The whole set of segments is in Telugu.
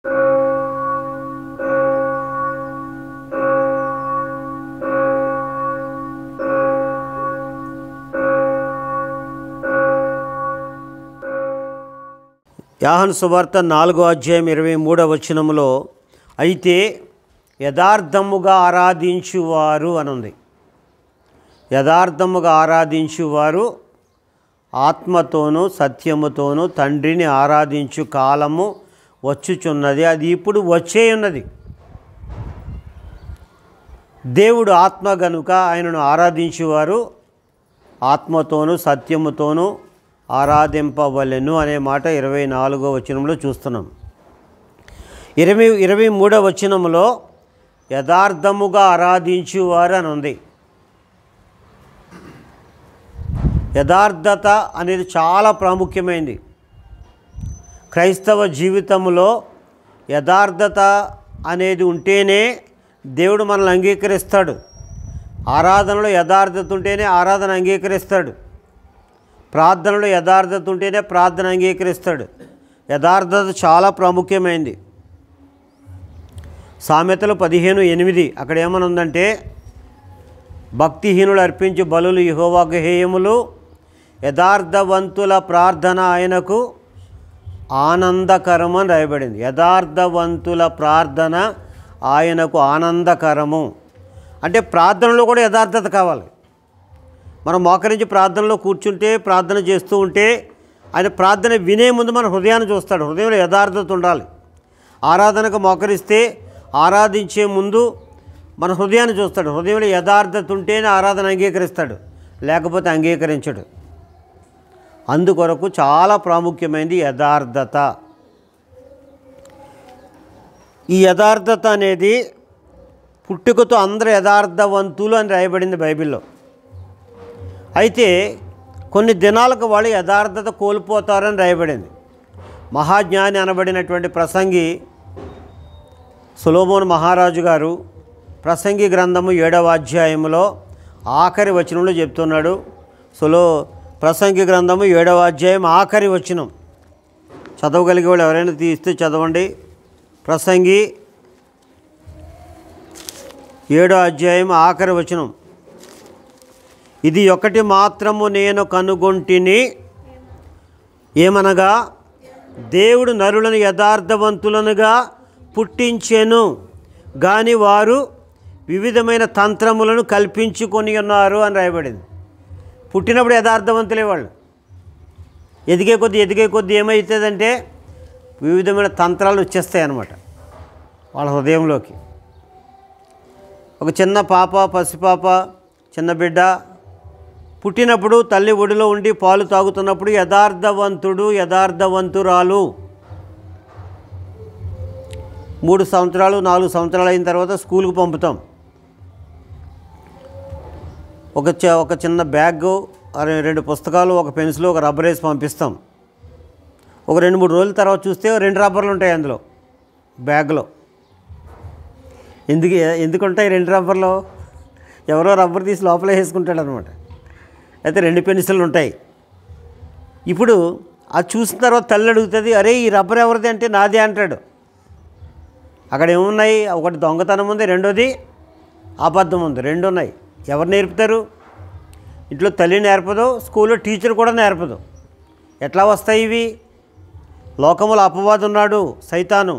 యోహాను సువార్త 4:23 అయితే యథార్థముగా ఆరాధించువారు అనుంది. యథార్థముగా ఆరాధించువారు ఆత్మతోనూ సత్యముతోనూ తండ్రిని ఆరాధించు కాలము వచ్చుచున్నది, అది ఇప్పుడు వచ్చే ఉన్నది. దేవుడు ఆత్మ గనుక ఆయనను ఆరాధించువారు ఆత్మతోనూ సత్యముతోనూ ఆరాధింపవలెను అనే మాట 24వ చూస్తున్నాం. 23వ యథార్థముగా ఆరాధించువారు అని ఉంది. యథార్థత అనేది చాలా ప్రాముఖ్యమైనది. క్రైస్తవ జీవితంలో యథార్థత అనేది ఉంటేనే దేవుడు మనల్ని అంగీకరిస్తాడు. ఆరాధనలో యథార్థత ఉంటేనే ఆరాధన అంగీకరిస్తాడు. ప్రార్థనలో యథార్థత ఉంటేనే ప్రార్థన అంగీకరిస్తాడు. యథార్థత చాలా ప్రాముఖ్యమైనది. సామెతలు 15:8 అక్కడ ఏమని ఉందంటే, భక్తిహీనులు అర్పించు బలులు యెహోవాకు హేయములు, యథార్థవంతుల ప్రార్థన ఆయనకు ఆనందకరము అని రాయబడింది. యథార్థవంతుల ప్రార్థన ఆయనకు ఆనందకరము అంటే ప్రార్థనలో కూడా యథార్థత కావాలి. మనం మోకరించి ప్రార్థనలో కూర్చుంటే ప్రార్థన చేస్తూ ఉంటే ఆయన ప్రార్థన వినే ముందు మన హృదయాన్ని చూస్తాడు. హృదయంలో యథార్థత ఉండాలి. ఆరాధనకు మోకరిస్తే ఆరాధించే ముందు మన హృదయాన్ని చూస్తాడు. హృదయంలో యథార్థత ఉంటేనే ఆరాధన అంగీకరిస్తాడు, లేకపోతే అంగీకరించడు. అందుకొరకు చాలా ప్రాముఖ్యమైనది యథార్థత. ఈ యథార్థత అనేది పుట్టుకతో అందరూ యథార్థవంతులు అని రాయబడింది బైబిల్లో. అయితే కొన్ని దినాలకు వాళ్ళు యథార్థత కోల్పోతారని రాయబడింది. మహాజ్ఞాని అనబడినటువంటి ప్రసంగి సొలొమోను మహారాజు గారు ప్రసంగి గ్రంథము 7వ అధ్యాయంలో ఆఖరి వచనంలో చెప్తున్నాడు. ప్రసంగి గ్రంథము 7వ అధ్యాయం ఆఖరి వచనం చదవగలిగే వాళ్ళు ఎవరైనా తీస్తే చదవండి. ప్రసంగి 7వ అధ్యాయం ఆఖరి వచనం, ఇది ఒకటి మాత్రము నేను కనుగొంటిని, ఏమనగా దేవుడు నరులను యథార్థవంతులనుగా పుట్టించెను, గాని వారు వివిధమైన తంత్రములను కల్పించుకొని ఉన్నారు అని రాయబడింది. పుట్టినప్పుడు యథార్థవంతులే వాళ్ళు. ఎదిగే కొద్దీ ఏమవుతుందంటే వివిధమైన తంత్రాలు వచ్చేస్తాయి అన్నమాట వాళ్ళ హృదయంలోకి. ఒక చిన్న పాప, పసిపాప, చిన్న బిడ్డ పుట్టినప్పుడు తల్లి ఒడిలో ఉండి పాలు తాగుతున్నప్పుడు యథార్థవంతుడు, యథార్థవంతురాలు 3 సంవత్సరాలు 4 సంవత్సరాలు అయిన తర్వాత స్కూల్కి పంపుతాం. ఒక చిన్న బ్యాగ్, 2 పుస్తకాలు, ఒక పెన్సిల్, ఒక రబ్బర్ వేసి పంపిస్తాం. ఒక 2-3 రోజుల తర్వాత చూస్తే 2 రబ్బర్లు ఉంటాయి అందులో బ్యాగ్లో. ఎందుకుంటాయి 2 రబ్బర్లు? ఎవరో రబ్బర్ తీసి లోపల వేసుకుంటాడు అనమాట. అయితే 2 పెన్సిళ్ళు ఉంటాయి. ఇప్పుడు అది చూసిన తర్వాత తల్లి అడుగుతుంది, అరే ఈ రబ్బర్ ఎవరిది అంటే నాదే అంటాడు. అక్కడ ఏమున్నాయి? ఒకటి దొంగతనం ఉంది, రెండోది అబద్ధం ఉంది, 2 ఉన్నాయి. ఎవరు నేర్పుతారు? ఇంట్లో తల్లి నేర్పదు, స్కూల్లో టీచర్ కూడా నేర్పదు. ఎట్లా వస్తాయి ఇవి? లోకములో అపవాది ఉన్నాడు, సైతాను.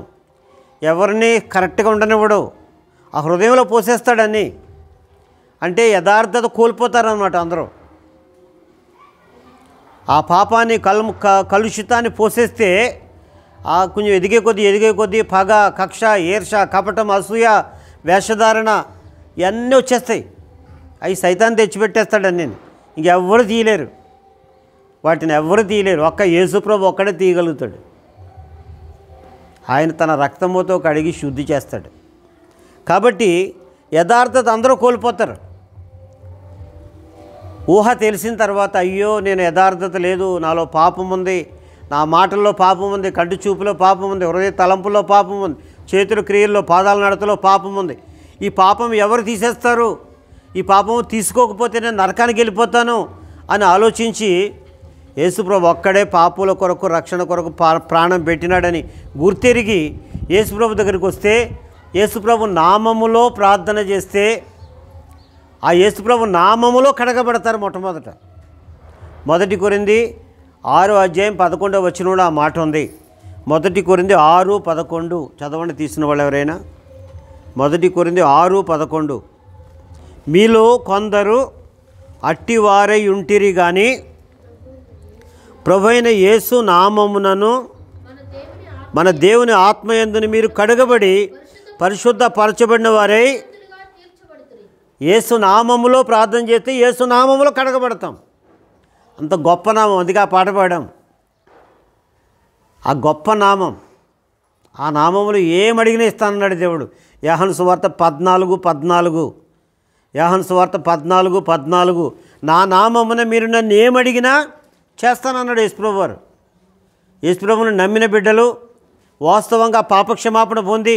ఎవరిని కరెక్ట్గా ఉండనివ్వడు, ఆ హృదయంలో పోసేస్తాడని. అంటే యథార్థత కోల్పోతారన్నమాట అందరూ. ఆ పాపాన్ని కలుషితాన్ని పోసేస్తే కొంచెం ఎదిగే కొద్దీ పగ, కక్ష, ఈర్ష, కపటం, అసూయ, వేషధారణ ఇవన్నీ వచ్చేస్తాయి. అవి సైతాన్ని తెచ్చిపెట్టేస్తాడని ఇంకెవ్వరు తీయలేరు. వాటిని ఎవ్వరు తీయలేరు. ఒక్క యేసుప్రభు ఒక్కడే తీయగలుగుతాడు. ఆయన తన రక్తముతో కడిగి శుద్ధి చేస్తాడు. కాబట్టి యథార్థత అందరూ కోల్పోతారు. ఊహ తెలిసిన తర్వాత అయ్యో నేను యథార్థత లేదు, నాలో పాపం ఉంది, నా మాటల్లో పాపం ఉంది, కంటి చూపులో పాపం ఉంది, హృదయ తలంపుల్లో పాపం ఉంది, చేతుల క్రియల్లో, పాదాల నడతలో పాపం ఉంది. ఈ పాపం ఎవరు తీసేస్తారు? ఈ పాపం తీసుకోకపోతే నేను నరకానికి వెళ్ళిపోతాను అని ఆలోచించి యేసుప్రభు ఒక్కడే పాపుల కొరకు, రక్షణ కొరకు ప్రాణం పెట్టినాడని గుర్తెరిగి యేసుప్రభు దగ్గరికి వస్తే యేసుప్రభు నామములో ప్రార్థన చేస్తే ఆ యేసుప్రభు నామములో కడగబడతారు. మొట్టమొదట 1 కొరింథీ 6:11 ఆ మాట ఉంది. 1 కొరింథీ 6:11 చదవండి తీసిన వాళ్ళు ఎవరైనా. 1 కొరింథీ 6:11 మీలో కొందరు అట్టివారై ఉంటిరి కానీ ప్రభువైన యేసు నామమునను మన దేవుని ఆత్మయందుని మీరు కడగబడి పరిశుద్ధపరచబడిన వారై యేసు నామములో ప్రార్థన చేస్తే యేసు నామములో కడగబడతాం. అంత గొప్ప నామం, అందుకే ఆ పాట పాడాం. ఆ గొప్ప నామం, ఆ నామములు ఏమడిగినా ఇస్తానన్నాడు దేవుడు. యోహాను సువార్త 14:14 యోహాను సువార్త 14:14 నా నామమున మీరు నన్ను ఏమడిగినా చేస్తానన్నాడు యేసుప్రభు వారు. యేసుప్రభుని నమ్మిన బిడ్డలు వాస్తవంగా పాపక్షమాపణ పొంది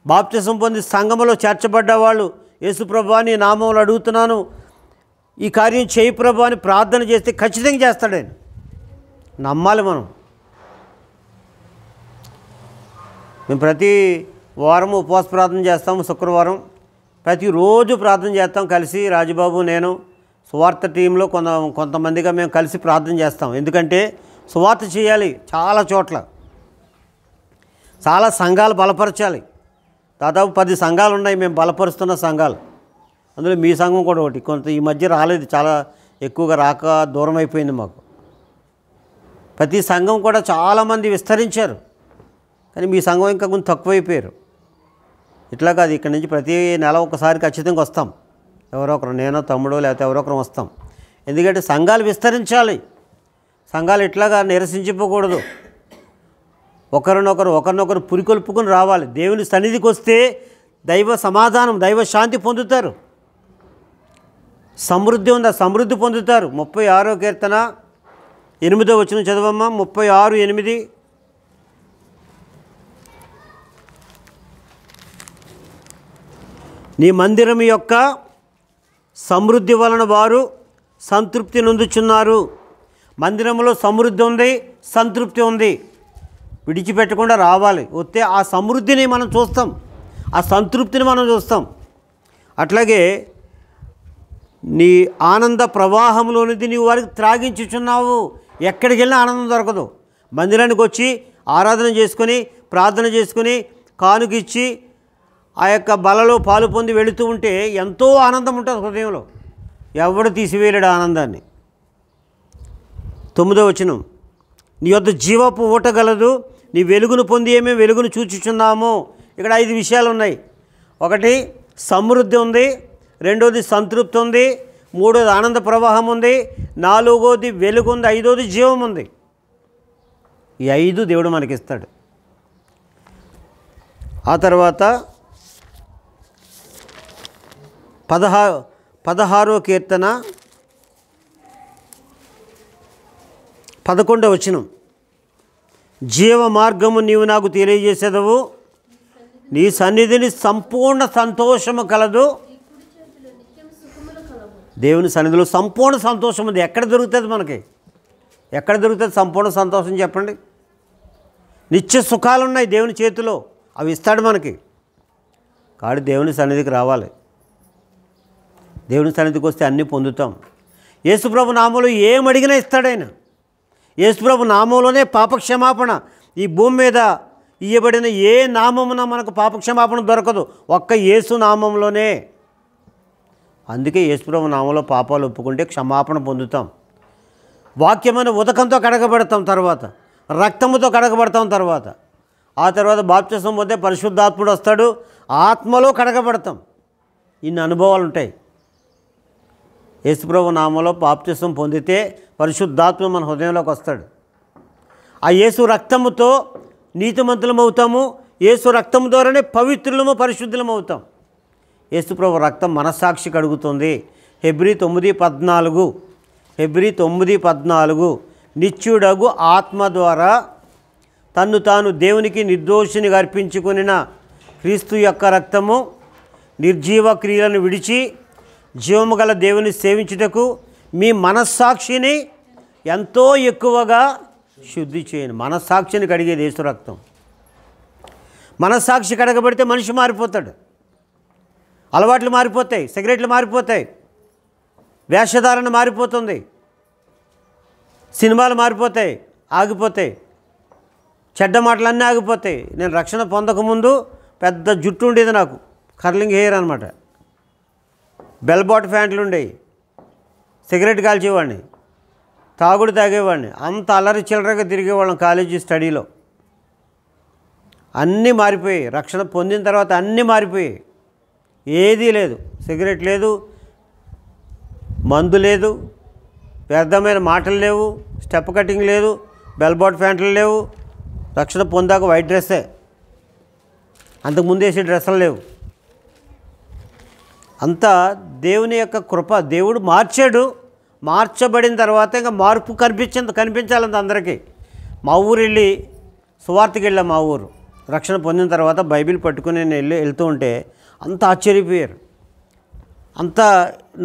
బాప్తిసం పొంది సంఘములో చేర్చబడ్డ వాళ్ళు యేసుప్రభు నీ నామములు అడుగుతున్నాను, ఈ కార్యం చేయి ప్రభు అని ప్రార్థన చేస్తే ఖచ్చితంగా చేస్తాడు ఆయన. నమ్మాలి మనం. మేము ప్రతి వారము ఉపవాస ప్రార్థన చేస్తాము. శుక్రవారం ప్రతిరోజు ప్రార్థన చేస్తాం కలిసి. రాజుబాబు, నేను, సువార్త టీంలో కొంతమందిగా మేము కలిసి ప్రార్థన చేస్తాం. ఎందుకంటే సువార్త చేయాలి. చాలా చోట్ల చాలా సంఘాలు బలపరచాలి. దాదాపు 10 సంఘాలు ఉన్నాయి మేము బలపరుస్తున్న సంఘాలు. అందులో మీ సంఘం కూడా ఒకటి. కొంత ఈ మధ్య రాలేదు, చాలా ఎక్కువగా రాక దూరం అయిపోయింది మాకు. ప్రతి సంఘం కూడా చాలామంది విస్తరించారు, కానీ మీ సంఘం ఇంకా కొంచెం తక్కువైపోయారు. ఇట్లా కాదు, ఇక్కడి నుంచి ప్రతి నెల ఒకసారి ఖచ్చితంగా వస్తాం. ఎవరో ఒకరు, నేనో తమ్ముడో లేకపోతే ఎవరో ఒకరు వస్తాం. ఎందుకంటే సంఘాలు విస్తరించాలి. సంఘాలు ఇట్లాగా నిరసించిపోకూడదు. ఒకరినొకరు పురికొల్పుకొని రావాలి. దేవుని సన్నిధికి వస్తే దైవ సమాధానం, దైవ శాంతి పొందుతారు. సమృద్ధి ఉంది, ఆ సమృద్ధి పొందుతారు. 36వ కీర్తన 8వ వచనం చదవమ్మా. 36:8 నీ మందిరం యొక్క సమృద్ధి వలన వారు సంతృప్తి నొందుచున్నారు. మందిరంలో సమృద్ధి ఉంది, సంతృప్తి ఉంది. విడిచిపెట్టకుండా రావాలి. వస్తే ఆ సమృద్ధిని మనం చూస్తాం, ఆ సంతృప్తిని మనం చూస్తాం. అట్లాగే నీ ఆనంద ప్రవాహంలోనిది నీవు వారికి త్రాగించుచున్నావు. ఎక్కడికి వెళ్ళినా ఆనందం దొరకదు. మందిరానికి వచ్చి ఆరాధన చేసుకొని, ప్రార్థన చేసుకొని, కానుకిచ్చి ఆ యొక్క బలలో పాలు పొంది వెళుతూ ఉంటే ఎంతో ఆనందం ఉంటుంది హృదయంలో. ఎవడు తీసివేయలేడు ఆనందాన్ని. 9వ వచనం నీ యొద్ద జీవపు ఊట గలదు, నీ వెలుగును పొంది ఏమే వెలుగును చూచుచున్నాము. ఇక్కడ 5 విషయాలు ఉన్నాయి. 1 సమృద్ధి ఉంది, 2ది సంతృప్తి ఉంది, 3వది ఆనంద ప్రవాహం ఉంది, 4వది వెలుగు ఉంది, 5వది జీవం ఉంది. ఈ 5 దేవుడు మనకిస్తాడు. ఆ తర్వాత 16వ కీర్తన 11వ వచనం జీవ మార్గము నీవు నాకు తెలియజేసేదవు, నీ సన్నిధిని సంపూర్ణ సంతోషము కలదు. దేవుని సన్నిధిలో సంపూర్ణ సంతోషం ఉంది. ఎక్కడ దొరుకుతుంది మనకి? ఎక్కడ దొరుకుతుంది సంపూర్ణ సంతోషం చెప్పండి? నిత్య సుఖాలు ఉన్నాయి దేవుని చేతిలో, అవి ఇస్తాడు మనకి. కాబట్టి దేవుని సన్నిధికి రావాలి. దేవుని సన్నిధికి వస్తే అన్నీ పొందుతాం. యేసుప్రభు నామంలో ఏమడిగినా ఇస్తాడు ఆయన. యేసుప్రభు నామంలోనే పాపక్షమాపణ. ఈ భూమి మీద ఇయ్యబడిన ఏ నామమున మనకు పాపక్షమాపణ దొరకదు, ఒక్క యేసు నామంలోనే. అందుకే యేసుప్రభు నామంలో పాపాలు ఒప్పుకుంటే క్షమాపణ పొందుతాం. వాక్యమైన ఉదకంతో కడగబడతాం, తర్వాత రక్తముతో కడగబడతాం, ఆ తర్వాత బాప్తిసం పొందే పరిశుద్ధాత్ముడు వస్తాడు, ఆత్మలో కడగబడతాం. ఇన్ని అనుభవాలు ఉంటాయి. యేసుప్రభు నామంలో బాప్తిసం పొందితే పరిశుద్ధాత్మ మన హృదయంలోకి వస్తాడు. ఆ యేసు రక్తముతో నీతిమంతులం అవుతాము. యేసు రక్తము ద్వారానే పవిత్రులము, పరిశుద్ధులం అవుతాం. యేసుప్రభు రక్తం మనస్సాక్షి కడుగుతుంది. హెబ్రీ 9:14 నిత్యుడగు ఆత్మ ద్వారా తన్ను తాను దేవునికి నిర్దోషినిగా అర్పించుకొనిన క్రీస్తు యొక్క రక్తము నిర్జీవ క్రియలను విడిచి జీవము గల దేవుని సేవించుటకు మీ మనస్సాక్షిని ఎంతో ఎక్కువగా శుద్ధి చేయను. మనస్సాక్షిని కడిగేది యేసు రక్తం. మనస్సాక్షి కడగబడితే మనిషి మారిపోతాడు. అలవాట్లు మారిపోతాయి, సిగరెట్లు మారిపోతాయి, వేషధారణ మారిపోతుంది, సినిమాలు మారిపోతాయి, ఆగిపోతాయి, చెడ్డ మాటలన్నీ ఆగిపోతాయి. నేను రక్షణ పొందకముందు పెద్ద జుట్టు ఉండేది, నాకు కర్లింగ్ హెయిర్ అనమాట, బెల్ బాట్ ప్యాంట్లు ఉండేవి, సిగరెట్ కాల్చేవాడిని, తాగుడు తాగేవాడిని, అంత అల్లరి చిల్లరగా తిరిగేవాళ్ళం కాలేజీ స్టడీలో. అన్నీ మారిపోయాయి. రక్షణ పొందిన తర్వాత అన్నీ మారిపోయాయి. ఏదీ లేదు, సిగరెట్ లేదు, మందు లేదు, వ్యర్థమైన మాటలు లేవు, స్టెప్ కటింగ్ లేదు, బెల్ బాట్ ప్యాంట్లు లేవు. రక్షణ పొందాక వైట్ డ్రెస్సే, అంతకుముందు వేసే డ్రెస్సులు లేవు. అంతా దేవుని యొక్క కృప. దేవుడు మార్చాడు. మార్చబడిన తర్వాత ఇంకా మార్పు కనిపించాలంత అందరికీ. మా ఊరు వెళ్ళి సువార్తకి వెళ్ళాం. మా ఊరు రక్షణ పొందిన తర్వాత బైబిల్ పట్టుకుని నేను వెళ్తూ ఉంటే అంత ఆశ్చర్యపోయారు. అంతా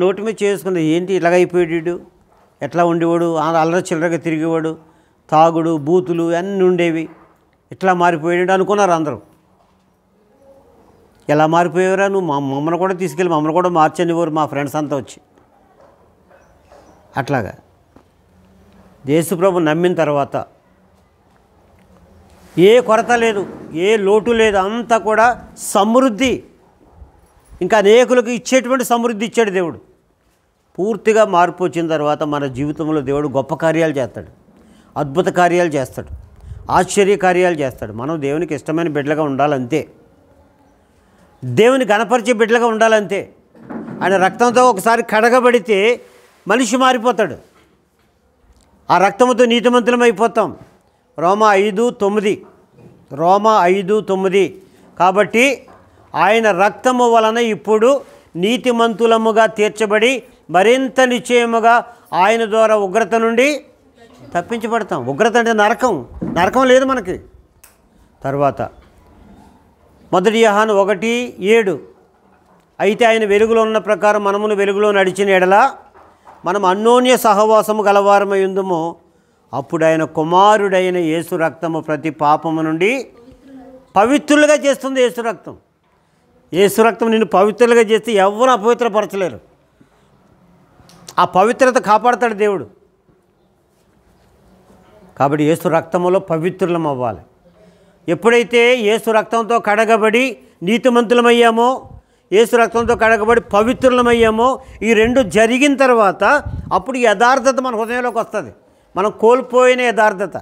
నోటి మీద చేసుకుంది, ఏంటి ఇలాగైపోయాడు, ఎట్లా ఉండేవాడు, అల్లరి చిల్లరగా తిరిగేవాడు, తాగుడు బూతులు అన్నీ ఉండేవి, ఇట్లా మారిపోయాడు అనుకున్నారు అందరూ. ఎలా మారిపోయేవరా నువ్వు, మమ్మల్ని కూడా తీసుకెళ్ళి మమ్మల్ని కూడా మార్చనివ్వరు మా ఫ్రెండ్స్ అంతా వచ్చి. అట్లాగా యేసుప్రభు నమ్మిన తర్వాత ఏ కొరత లేదు, ఏ లోటు లేదు, అంతా కూడా సమృద్ధి. ఇంకా అనేకులకు ఇచ్చేటువంటి సమృద్ధి ఇచ్చాడు దేవుడు. పూర్తిగా మార్పు వచ్చిన తర్వాత మన జీవితంలో దేవుడు గొప్ప కార్యాలు చేస్తాడు, అద్భుత కార్యాలు చేస్తాడు, ఆశ్చర్య కార్యాలు చేస్తాడు. మనం దేవునికి ఇష్టమైన బిడ్డలుగా ఉండాలంతే, దేవుని గణపరిచే బిడ్డలుగా ఉండాలంతే. ఆయన రక్తంతో ఒకసారి కడగబడితే మనిషి మారిపోతాడు. ఆ రక్తంతో నీతిమంతులం అయిపోతాం. రోమా 5:9 కాబట్టి ఆయన రక్తము వలన ఇప్పుడు నీతిమంతులముగా తీర్చబడి మరింత నిశ్చయముగా ఆయన ద్వారా ఉగ్రత నుండి తప్పించబడతాం. ఉగ్రత అంటే నరకం లేదు మనకి. తర్వాత 1 యోహాను 1:7 అయితే ఆయన వెలుగులో ఉన్న ప్రకారం మనమును వెలుగులో నడిచిన ఎడల మనం అన్యోన్య సహవాసము గలవారమై ఉందుము. అప్పుడు ఆయన కుమారుడైన యేసు రక్తము ప్రతి పాపము నుండి పవిత్రులుగా చేస్తుంది. యేసు రక్తం నిన్ను పవిత్రులుగా చేస్తే ఎవరు అపవిత్రపరచలేరు. ఆ పవిత్రత కాపాడతాడు దేవుడు. కాబట్టి యేసు రక్తములో పవిత్రులం అవ్వాలి. ఎప్పుడైతే యేసు రక్తంతో కడగబడి నీతిమంతులమయ్యామో, యేసు రక్తంతో కడగబడి పవిత్రులమయ్యామో, ఈ రెండు జరిగిన తర్వాత అప్పుడు యథార్థత మన హృదయంలోకి వస్తుంది. మనం కోల్పోయిన యథార్థత.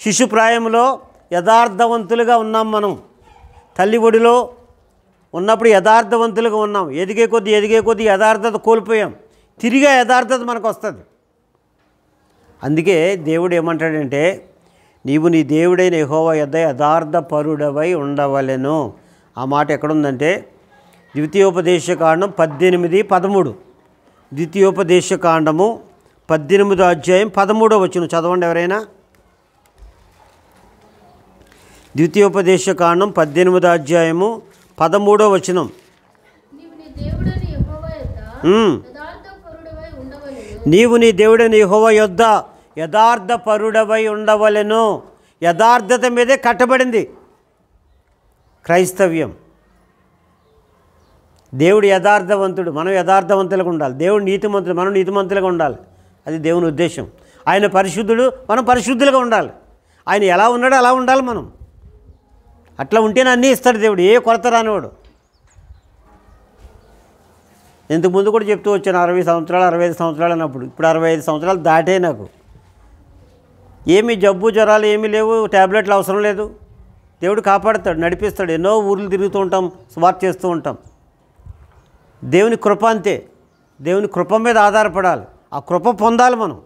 శిశుప్రాయంలో యథార్థవంతులుగా ఉన్నాం. మనం తల్లి ఒడిలో ఉన్నప్పుడు యథార్థవంతులుగా ఉన్నాం. ఎదిగే కొద్దీ యథార్థత కోల్పోయాం. తిరిగి యథార్థత మనకు వస్తుంది. అందుకే దేవుడు ఏమంటాడంటే, నీవు నీ దేవుడైన యెహోవా యొద్ద యథార్థపరుడవై ఉండవలెను. ఆ మాట ఎక్కడుందంటే ద్వితీయోపదేశకాండం 18:13. ద్వితీయోపదేశకాండము 18వ అధ్యాయం 13వ వచనం చదవండి ఎవరైనా. ద్వితీయోపదేశకాండం 18వ అధ్యాయము 13వ వచనం. నీవు నీ దేవుడైన యెహోవా యొద్ద యథార్థపరుడవై ఉండవలెను. యథార్థత మీదే కట్టబడింది క్రైస్తవ్యం. దేవుడు యథార్థవంతుడు, మనం యథార్థవంతులుగా ఉండాలి. దేవుడు నీతిమంతుడు, మనం నీతిమంతులుగా ఉండాలి. అది దేవుని ఉద్దేశం. ఆయన పరిశుద్ధుడు, మనం పరిశుద్ధులుగా ఉండాలి. ఆయన ఎలా ఉన్నాడో అలా ఉండాలి మనం. అట్లా ఉంటేనే అన్నీ ఇస్తాడు దేవుడు, ఏ కొరత రానివాడు. ఇంతకుముందు కూడా చెప్తూ వచ్చాను 60 సంవత్సరాలు 65 సంవత్సరాలు అన్నప్పుడు. ఇప్పుడు 65 సంవత్సరాలు దాటే నాకు. ఏమీ జబ్బు జ్వరాలు ఏమీ లేవు, ట్యాబ్లెట్లు అవసరం లేదు. దేవుడు కాపాడుతాడు, నడిపిస్తాడు. ఎన్నో ఊర్లు తిరుగుతూ ఉంటాం, స్వార్థ చేస్తూ ఉంటాం. దేవుని కృప అంతే. దేవుని కృప మీద ఆధారపడాలి. ఆ కృప పొందాలి మనం.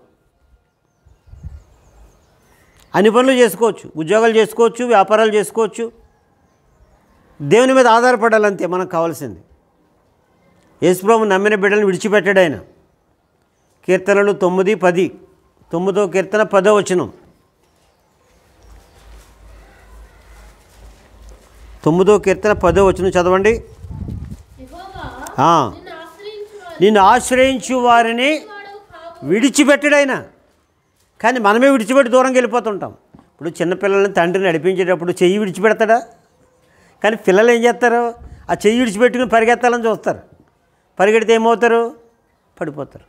అన్ని పనులు చేసుకోవచ్చు, ఉద్యోగాలు చేసుకోవచ్చు, వ్యాపారాలు చేసుకోవచ్చు. దేవుని మీద ఆధారపడాలి అంతే మనకు కావాల్సింది. యేసుప్రభు నమ్మిన బిడ్డలను విడిచిపెట్టాడు ఆయన. కీర్తనలు 9:10. 9వ కీర్తన 10వ వచనం. 9వ కీర్తన 10వ వచనం చదవండి. నిన్ను ఆశ్రయించు వారిని విడిచిపెట్టాడు. కానీ మనమే విడిచిపెట్టి దూరంగా వెళ్ళిపోతుంటాం. ఇప్పుడు చిన్నపిల్లల్ని తండ్రిని నడిపించేటప్పుడు చెయ్యి విడిచిపెడతాడా? కానీ పిల్లలు ఏం చేస్తారు? ఆ చెయ్యి విడిచిపెట్టుకుని పరిగెత్తాలని చూస్తారు. పరిగెడితే ఏమవుతారు? పడిపోతారు.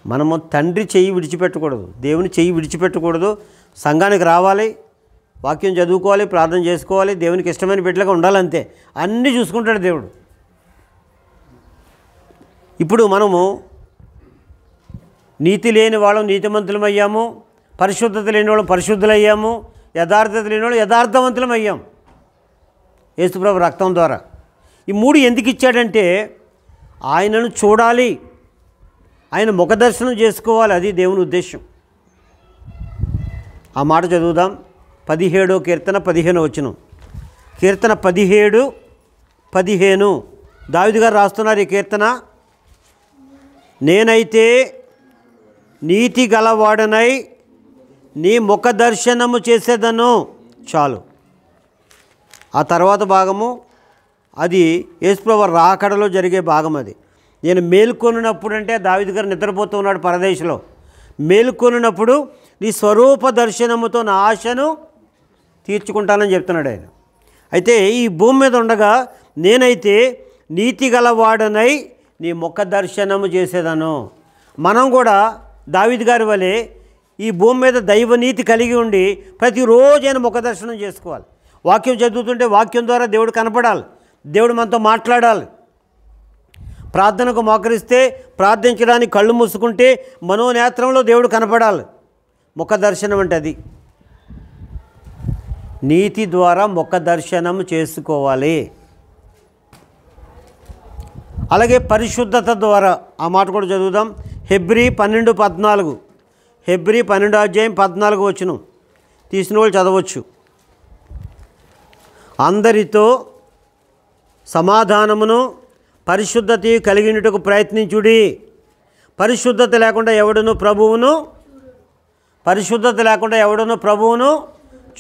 మనము తండ్రి చెయ్యి విడిచిపెట్టకూడదు, దేవుని చెయ్యి విడిచిపెట్టకూడదు. సంఘానికి రావాలి, వాక్యం చదువుకోవాలి, ప్రార్థన చేసుకోవాలి, దేవునికి ఇష్టమైన బిడ్డలుగా ఉండాలంతే. అన్నీ చూసుకుంటాడు దేవుడు. ఇప్పుడు మనము నీతి లేని వాళ్ళం నీతిమంతులమయ్యాము, పరిశుద్ధత లేని వాళ్ళం పరిశుద్ధులయ్యాము, యథార్థత లేని వాళ్ళు యథార్థవంతులమయ్యాం యేసుప్రభు రక్తం ద్వారా. ఈ మూడు ఎందుకు ఇచ్చాడంటే ఆయనను చూడాలి, ఆయన ముఖదర్శనం చేసుకోవాలి. అది దేవుని ఉద్దేశం. ఆ మాట చదువుదాం. 17వ కీర్తన 15వ వచనం. కీర్తన 17:15 దావీదు గారు రాస్తున్నారు ఈ కీర్తన. నేనైతే నీతి గలవాడనై నీ ముఖ దర్శనము చేసేదను. చాలు. ఆ తర్వాత భాగము అది యేసుప్రభు రాకడలో జరిగే భాగం. అది నేను మేల్కొనినప్పుడు, అంటే దావీదు గారు నిద్రపోతూ ఉన్నాడు పరదేశంలో. మేల్కొనినప్పుడు నీ స్వరూప దర్శనముతో నా ఆశను తీర్చుకుంటానని చెప్తున్నాడు ఆయన. అయితే ఈ భూమి మీద ఉండగా నేనైతే నీతి గలవాడనై నీ ముఖ దర్శనము చేసేదను. మనం కూడా దావీదు గారి వలె ఈ భూమి మీద దైవనీతి కలిగి ఉండి ప్రతిరోజు ఆయన ముఖ దర్శనం చేసుకోవాలి. వాక్యం చదువుతుంటే వాక్యం ద్వారా దేవుడు కనపడాలి, దేవుడు మనతో మాట్లాడాలి. ప్రార్థనకు మోకరిస్తే, ప్రార్థించడానికి కళ్ళు మూసుకుంటే మనోనేత్రంలో దేవుడు కనపడాలి. ముఖ దర్శనం అంటే అది. నీతి ద్వారా ముఖ దర్శనం చేసుకోవాలి. అలాగే పరిశుద్ధత ద్వారా, ఆ మాట కూడా చదువుదాం. హెబ్రీ 12:14. హెబ్రీ 12:14 వచనం తీసిన వాళ్ళు చదవచ్చు. అందరితో సమాధానమును పరిశుద్ధత కలిగినట్టుకు ప్రయత్నించుడి. పరిశుద్ధత లేకుండా ఎవడును ప్రభువును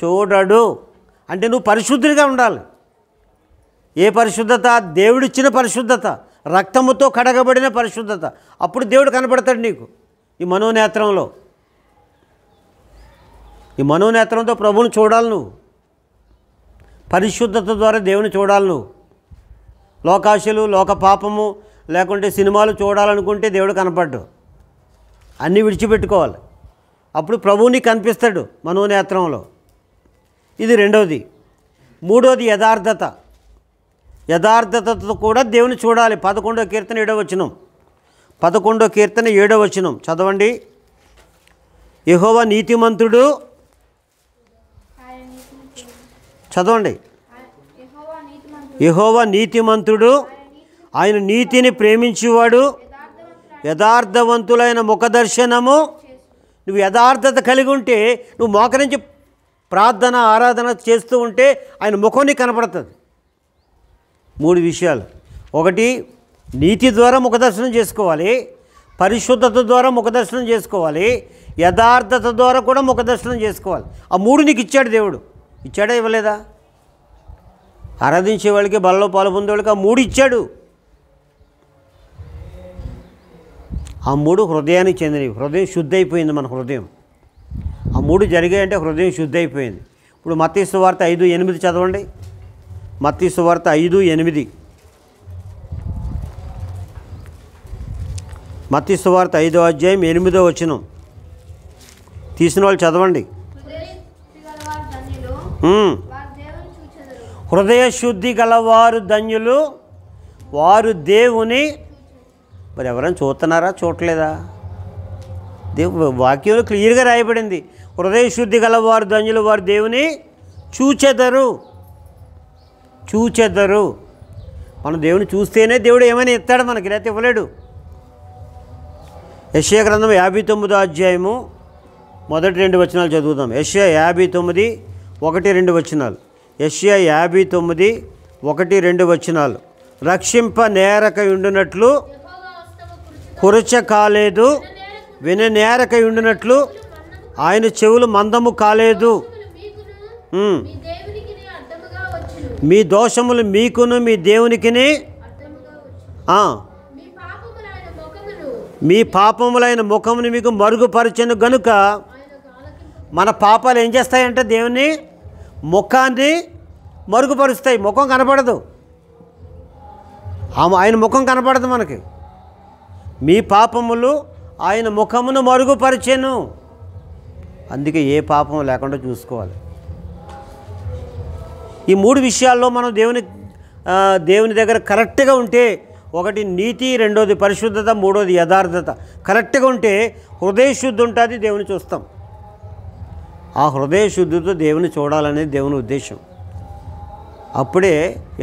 చూడడు. అంటే నువ్వు పరిశుద్ధుడిగా ఉండాలి. ఏ పరిశుద్ధత? దేవుడిచ్చిన పరిశుద్ధత, రక్తముతో కడగబడిన పరిశుద్ధత. అప్పుడు దేవుడు కనపడతాడు నీకు ఈ మనోనేత్రంలో. ఈ మనోనేత్రంతో ప్రభువుని చూడాలి నువ్వు. పరిశుద్ధత ద్వారా దేవుని చూడాలి నువ్వు. లోకాశలు, లోక పాపము, లేకుంటే సినిమాలు చూడాలనుకుంటే దేవుడు కనపడ్డు. అన్నీ విడిచిపెట్టుకోవాలి. అప్పుడు ప్రభువు నీకు కనిపిస్తాడు మనోనేత్రంలో. ఇది రెండవది. మూడవది యథార్థత. యథార్థతతో కూడా దేవుని చూడాలి. 11వ కీర్తన 7వ వచనం. 11వ కీర్తన 7వ వచనం చదవండి. యెహోవా నీతిమంతుడు, చదవండి. యెహోవా నీతిమంతుడు, ఆయన నీతిని ప్రేమించేవాడు, యథార్థవంతులైన ముఖదర్శనము. నువ్వు యథార్థత కలిగి ఉంటే, నువ్వు మోకరించి ప్రార్థన ఆరాధన చేస్తూ ఉంటే ఆయన ముఖం నీకు కనపడుతుంది. 3 విషయాలు. ఒకటి, నీతి ద్వారా ముఖదర్శనం చేసుకోవాలి, పరిశుద్ధత ద్వారా ముఖదర్శనం చేసుకోవాలి, యథార్థత ద్వారా కూడా ముఖదర్శనం చేసుకోవాలి. ఆ 3 నీకు ఇచ్చాడు దేవుడు. ఇచ్చాడా ఇవ్వలేదా? ఆరాధించే వాళ్ళకి, బలలో పాలు పొందే వాళ్ళకి ఆ 3 ఇచ్చాడు. ఆ 3 హృదయానికి చెందినవి. హృదయం శుద్ధి అయిపోయింది. మన హృదయం ఆ 3 జరిగాయంటే హృదయం శుద్ధి అయిపోయింది. ఇప్పుడు మత్తయి సువార్త 5:8 చదవండి. మత్తయి సువార్త 5:8. మత్తయి సువార్త 5వ అధ్యాయం 8వ వచనం తీసిన వాళ్ళు చదవండి. హృదయ శుద్ధి గలవారు ధన్యులు, వారు దేవుని. మరి ఎవరైనా చూస్తున్నారా? చూడలేదా? వాక్యంలో క్లియర్గా రాయబడింది. హృదయ శుద్ధి గలవారు ధన్యులు, వారు దేవుని చూచెదరు. మనం దేవుని చూస్తేనే దేవుడు ఏమైనా ఇస్తాడు మనకి, లేకపోతే ఇవ్వలేడు. యెషయా గ్రంథం 59వ అధ్యాయము మొదటి 2 వచనాలు చదువుదాం. యెషయా 59, 1-2 వచనాలు. యెషయా 59, 1-2 వచనాలు. రక్షింప నేరక ఉండునట్లు కురచ కాలేదు, విననేరక ఉండునట్లు ఆయన చెవులు మందము కాలేదు. మీ దోషములు మీకును మీ దేవునికిని, మీ పాపములైన ముఖమును మీకు మరుగుపరచను గనుక. మన పాపాలు ఏం చేస్తాయంటే దేవుని ముఖాన్ని మరుగుపరుస్తాయి. ముఖం కనపడదు, ఆయన ముఖం కనపడదు మనకి. మీ పాపములు ఆయన ముఖమును మరుగుపరిచెను. అందుకే ఏ పాపం లేకుండా చూసుకోవాలి. ఈ 3 విషయాల్లో మనం దేవుని దగ్గర కరెక్ట్గా ఉంటే, ఒకటి నీతి, రెండోది పరిశుద్ధత, మూడోది యథార్థత. కరెక్ట్గా ఉంటే హృదయ శుద్ధి ఉంటుంది, దేవుని చూస్తాం. ఆ హృదయ శుద్ధితో దేవుని చూడాలనేది దేవుని ఉద్దేశం. అప్పుడే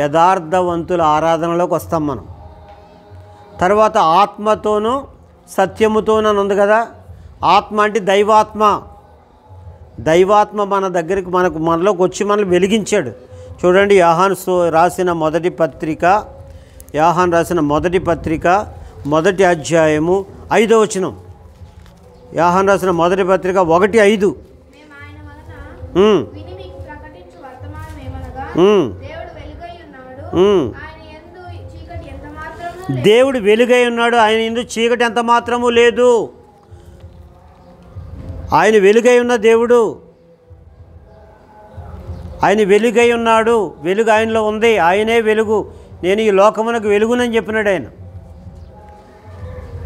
యథార్థవంతుల ఆరాధనలోకి వస్తాం మనం. తర్వాత ఆత్మతోనూ సత్యముతోనూ అని ఉంది కదా. ఆత్మ అంటే దైవాత్మ. దైవాత్మ మన దగ్గరికి మనలోకి వచ్చి మనల్ని వెలిగించాడు. చూడండి, యోహాను రాసిన మొదటి పత్రిక 1వ అధ్యాయము 5వ వచనం. యోహాను రాసిన మొదటి పత్రిక 1:5. దేవుడు వెలుగై ఉన్నాడు, ఆయన యందు చీకటి ఎంత మాత్రము లేదు. ఆయన వెలుగై ఉన్న దేవుడు, ఆయన వెలుగై ఉన్నాడు. వెలుగు ఆయనలో ఉంది, ఆయనే వెలుగు. నేను ఈ లోకమునకు వెలుగునని చెప్పినాడు ఆయన.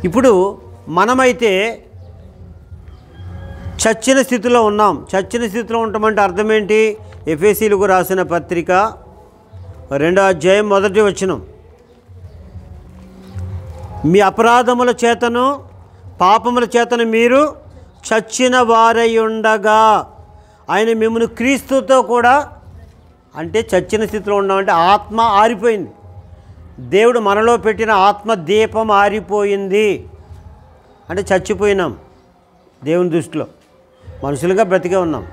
ఇప్పుడు మనమైతే చచ్చిన స్థితిలో ఉన్నాం. చచ్చిన స్థితిలో ఉంటామంటే అర్థం ఏంటి? ఎఫెసీయులకు రాసిన పత్రిక 2వ అధ్యాయం 1వ వచనం. మీ అపరాధముల చేతను పాపముల చేతను మీరు చచ్చిన వారై ఉండగా ఆయన మిమ్మల్ని క్రీస్తుతో కూడా, అంటే చచ్చిన స్థితిలో ఉన్నామంటే ఆత్మ ఆరిపోయింది. దేవుడు మనలో పెట్టిన ఆత్మ దీపం ఆరిపోయింది అంటే చచ్చిపోయినాం. దేవుని దృష్టిలో మనుషులుగా బ్రతికే ఉన్నాం.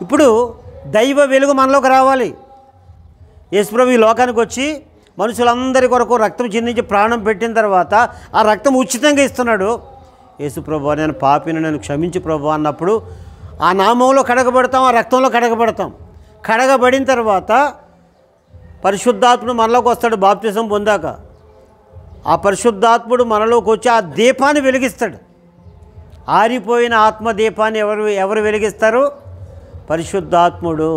ఇప్పుడు దైవ వెలుగు మనలోకి రావాలి. యేసుప్రభు ఈ లోకానికి వచ్చి మనుషులందరి కొరకు రక్తం చిందించి ప్రాణం పెట్టిన తర్వాత ఆ రక్తం ఉచితంగా ఇస్తున్నాడు. యేసుప్రభు, నేను పాపిని, నేను క్షమించు ప్రభు అన్నప్పుడు ఆ నామంలో కడగబడతాం, ఆ రక్తంలో కడగబడతాం. కడగబడిన తర్వాత పరిశుద్ధాత్ముడు మనలోకి వస్తాడు బాప్తిసం పొందాక. ఆ పరిశుద్ధాత్ముడు మనలోకి వచ్చి ఆ దీపాన్ని వెలిగిస్తాడు. ఆరిపోయిన ఆత్మదీపాన్ని ఎవరు వెలిగిస్తారు? పరిశుద్ధాత్ముడు.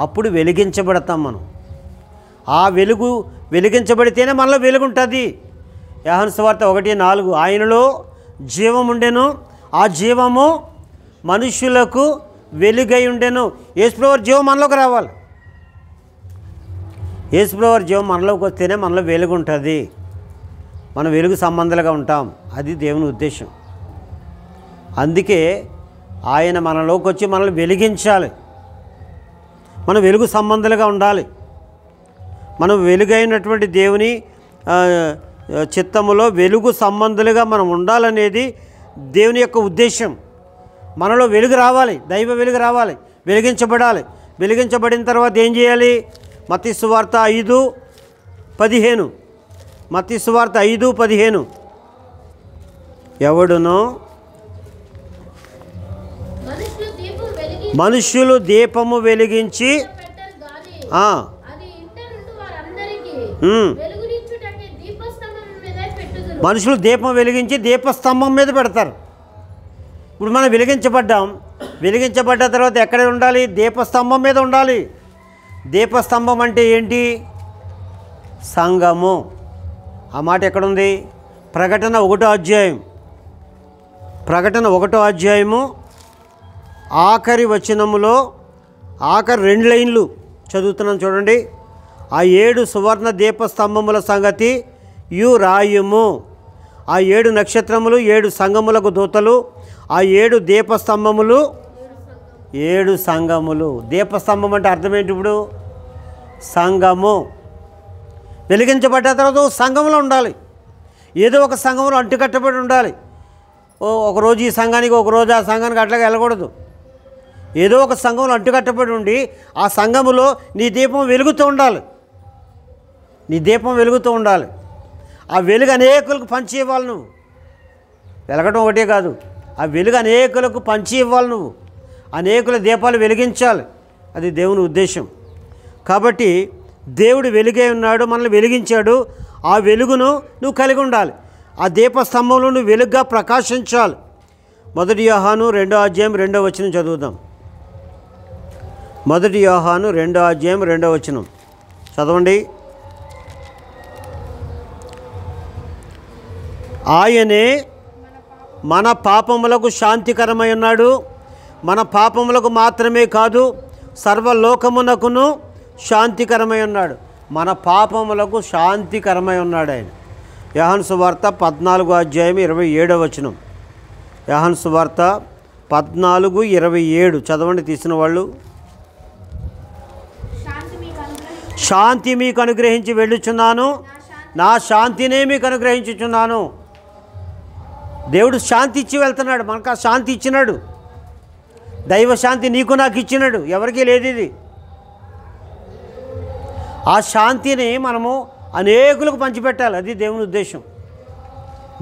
అప్పుడు వెలిగించబడతాం మనం. ఆ వెలుగు వెలిగించబడితేనే మనలో వెలుగు ఉంటుంది. యోహాను సువార్త 1:4, ఆయనలో జీవం ఉండెను, ఆ జీవము మనుషులకు వెలుగై ఉండెను. యేసుప్రభు జీవం మనలోకి రావాలి. యేసుప్రభు జీవం మనలోకి వస్తేనే మనలో వెలుగు ఉంటుంది. మనం వెలుగు సంబంధాలుగా ఉంటాం. అది దేవుని ఉద్దేశం. అందుకే ఆయన మనలోకి వచ్చి మనల్ని వెలిగించాలి. మనం వెలుగు సంబంధాలుగా ఉండాలి. మనం వెలుగైనటువంటి దేవుని చిత్తములో వెలుగు సంబంధులుగా మనం ఉండాలనేది దేవుని యొక్క ఉద్దేశం. మనలో వెలుగు రావాలి, దైవ వెలుగు రావాలి, వెలిగించబడాలి. వెలిగించబడిన తర్వాత ఏం చేయాలి? మత్తయి సువార్త 5:15. మత్తయి సువార్త 5:15. ఎవడునో మనుష్యులు దీపము వెలిగించి మనుషులు దీపం వెలిగించి దీపస్తంభం మీద పెడతారు. ఇప్పుడు మనం వెలిగించబడ్డాం. వెలిగించబడ్డ తర్వాత ఎక్కడ ఉండాలి? దీపస్తంభం మీద ఉండాలి. దీపస్తంభం అంటే ఏంటి? సంఘము. ఆ మాట ఎక్కడుంది? ప్రకటన 1వ అధ్యాయము ఆఖరి వచనములో ఆఖరి 2 లైన్లు చదువుతున్నాను చూడండి. ఆ 7 సువర్ణ దీపస్తంభముల సంగతి రాయుము. ఆ 7 నక్షత్రములు 7 సంఘములకు దూతలు. ఆ 7 దీపస్తంభములు 7 సంఘములు. దీపస్తంభం అంటే అర్థం ఏంటి? ఇప్పుడు సంఘము. వెలిగించబడ్డ తర్వాత సంఘంలో ఉండాలి. ఏదో ఒక సంఘంలో అంటుకట్టబడి ఉండాలి. ఒకరోజు ఈ సంఘానికి, ఒకరోజు ఆ సంఘానికి అట్లాగా వెళ్ళకూడదు. ఏదో ఒక సంఘంలో అంటుకట్టబడి ఉండి ఆ సంఘములో నీ దీపం వెలుగుతూ ఉండాలి. నీ దీపం వెలుగుతూ ఉండాలి. ఆ వెలుగు అనేకులకు పంచి ఇవ్వాలి. నువ్వు వెలగడం ఒకటే కాదు, ఆ వెలుగు అనేకులకు పంచి ఇవ్వాలి. నువ్వు అనేకుల దీపాలు వెలిగించాలి. అది దేవుని ఉద్దేశం. కాబట్టి దేవుడు వెలుగై ఉన్నాడు, మనల్ని వెలిగించాడు. ఆ వెలుగును నువ్వు కలిగి ఉండాలి. ఆ దీపస్తంభంలో నువ్వు వెలుగుగా ప్రకాశించాలి. 1 యోహాను 2వ అధ్యాయం 2వ వచనం చదువుదాం. మొదటి యోహాను 2వ అధ్యాయం 2వ వచనం చదవండి. ఆయనే మన పాపములకు శాంతికరమై ఉన్నాడు. మన పాపములకు మాత్రమే కాదు, సర్వలోకమునకును శాంతికరమై ఉన్నాడు. మన పాపములకు శాంతికరమై ఉన్నాడు ఆయన. యోహాను సువార్త 14వ అధ్యాయం 27వ వచనం. యోహాను సువార్త 14:27 చదవండి తీసిన వాళ్ళు. శాంతి మీకు అనుగ్రహించి వెళ్ళుచున్నాను, నా శాంతినే మీకు అనుగ్రహించుచున్నాను. దేవుడు శాంతి ఇచ్చి వెళ్తున్నాడు. మనకు ఆ శాంతి ఇచ్చినాడు. దైవ శాంతి నీకు నాకు ఇచ్చినాడు. ఎవరికీ లేదు ఇది. ఆ శాంతిని మనము అనేకులకు పంచిపెట్టాలి. అది దేవుని ఉద్దేశం.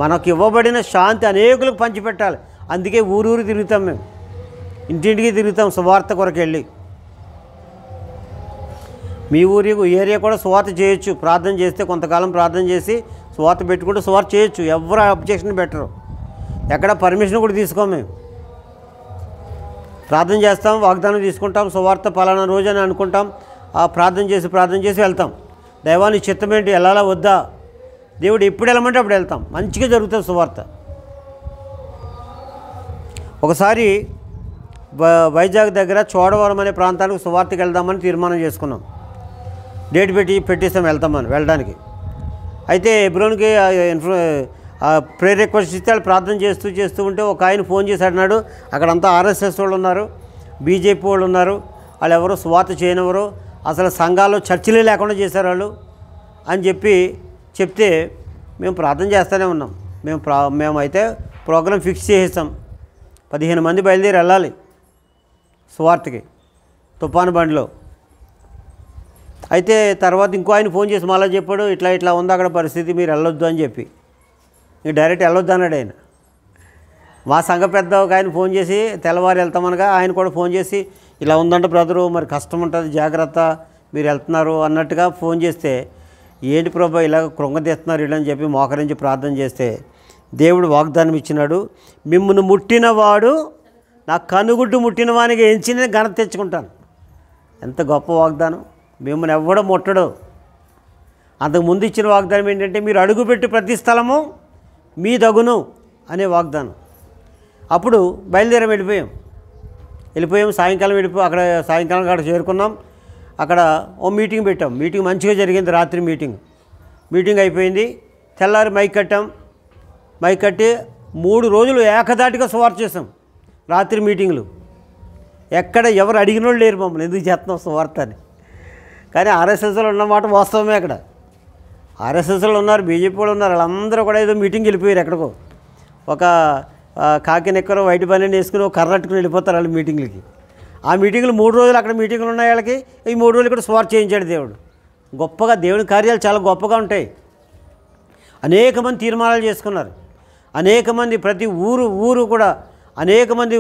మనకు ఇవ్వబడిన శాంతి అనేకులకు పంచిపెట్టాలి. అందుకే ఊరూరు తిరుగుతాం, మేము ఇంటింటికి తిరుగుతాం సువార్త కొరకు వెళ్ళి. మీ ఊరి ఏరియా కూడా సువార్త చేయొచ్చు. ప్రార్థన చేస్తే కొంతకాలం ప్రార్థన చేసి సువార్త పెట్టుకుంటే సువార్త చేయొచ్చు. ఎవరు అబ్జెక్షన్ పెట్టరు. ఎక్కడ పర్మిషన్ కూడా తీసుకోం. మేము ప్రార్థన చేస్తాం, వాగ్దానం తీసుకుంటాం, సువార్త పలానా రోజు అని అనుకుంటాం. ఆ ప్రార్థన చేసి వెళ్తాం. దైవానికి చిత్తం ఏంటి, వెళ్ళాలా వద్దా, దేవుడు ఎప్పుడు వెళ్ళమంటే అప్పుడు వెళ్తాం. మంచిగా జరుగుతుంది సువార్త. ఒకసారి వైజాగ్ దగ్గర చోడవరం అనే ప్రాంతానికి సువార్తకి వెళ్దామని తీర్మానం చేసుకున్నాం. డేట్ పెట్టేస్తాం వెళ్ళడానికి. అయితే ఎబ్రోన్కి ప్రేయర్ రిక్వెస్ట్ ఇస్తే వాళ్ళు ప్రార్థన చేస్తూ ఉంటే ఒక ఆయన ఫోన్ చేసి అన్నాడు, అక్కడంతా ఆర్ఎస్ఎస్ వాళ్ళు ఉన్నారు, బీజేపీ వాళ్ళు ఉన్నారు, వాళ్ళు ఎవరో సువార్త చేయనివ్వరు, అసలు సంఘాల్లో చర్చిలే లేకుండా చేశారు వాళ్ళు అని చెప్తే మేము ప్రార్థన చేస్తూనే ఉన్నాం. మేమైతే ప్రోగ్రాం ఫిక్స్ చేసేస్తాం. 15 మంది బయలుదేరి వెళ్ళాలి సువార్తకి తుఫాను బండిలో. అయితే తర్వాత ఇంకో ఆయన ఫోన్ చేసి మళ్ళీ చెప్పాడు, ఇట్లా ఉంది అక్కడ పరిస్థితి, మీరు వెళ్ళొద్దు అని చెప్పి. డైరెక్ట్ వెళ్ళొద్దు అన్నాడు ఆయన. మా సంఘ పెద్ద ఒక ఆయన ఫోన్ చేసి తెల్లవారు వెళ్తామనగా ఆయన కూడా ఫోన్ చేసి ఇలా ఉందంట బ్రదరు, మరి కష్టం ఉంటుంది, జాగ్రత్త, మీరు వెళ్తున్నారు అన్నట్టుగా ఫోన్ చేస్తే, ఏంటి ప్రభా ఇలా కృంగతీస్తున్నారు వీళ్ళని చెప్పి మోకరించి ప్రార్థన చేస్తే దేవుడు వాగ్దానం ఇచ్చినాడు, మిమ్మల్ని ముట్టినవాడు నా కనుగుడ్డు ముట్టిన వానికి ఎంచిన ఘనత తెచ్చుకుంటాను. ఎంత గొప్ప వాగ్దానం. మిమ్మల్ని ఎవ్వడో ముట్టడు. అంతకుముందు ఇచ్చిన వాగ్దానం ఏంటంటే, మీరు అడుగుపెట్టి ప్రతి స్థలము మీ దగును అనే వాగ్దానం. అప్పుడు బయలుదేరం వెళ్ళిపోయాం. సాయంకాలం అక్కడ అక్కడ చేరుకున్నాం. అక్కడ ఓ మీటింగ్ పెట్టాం. మీటింగ్ మంచిగా జరిగింది. రాత్రి మీటింగ్ అయిపోయింది. తెల్లారి మైక్ కట్టి 3 రోజులు ఏకదాటిగా సువార్త చేసాం. రాత్రి మీటింగ్లు ఎక్కడ ఎవరు అడిగిన వాళ్ళు లేరు మమ్మల్ని ఎందుకు చేస్తున్నాం సువార్త అని. కానీ ఆర్ఎస్ఎస్లో ఉన్నమాట వాస్తవమే. అక్కడ ఆర్ఎస్ఎస్లో ఉన్నారు, బీజేపీ వాళ్ళు ఉన్నారు, వాళ్ళందరూ కూడా ఏదో మీటింగ్కి వెళ్ళిపోయారు. ఎక్కడికో ఒక కాకి నెక్కరో వైట్ పన్నెండు వేసుకుని ఒక కర్రట్టుకుని వెళ్ళిపోతారు వాళ్ళు మీటింగ్లకి. ఆ మీటింగ్లు 3 రోజులు అక్కడ మీటింగ్లు ఉన్నాయి వాళ్ళకి. ఈ 3 రోజులు ఇక్కడ సువార్త చేయించాడు దేవుడు. గొప్పగా దేవుని కార్యాలు చాలా గొప్పగా ఉంటాయి. అనేక మంది తీర్మానాలు చేసుకున్నారు. అనేక మంది ప్రతి ఊరు కూడా అనేక మంది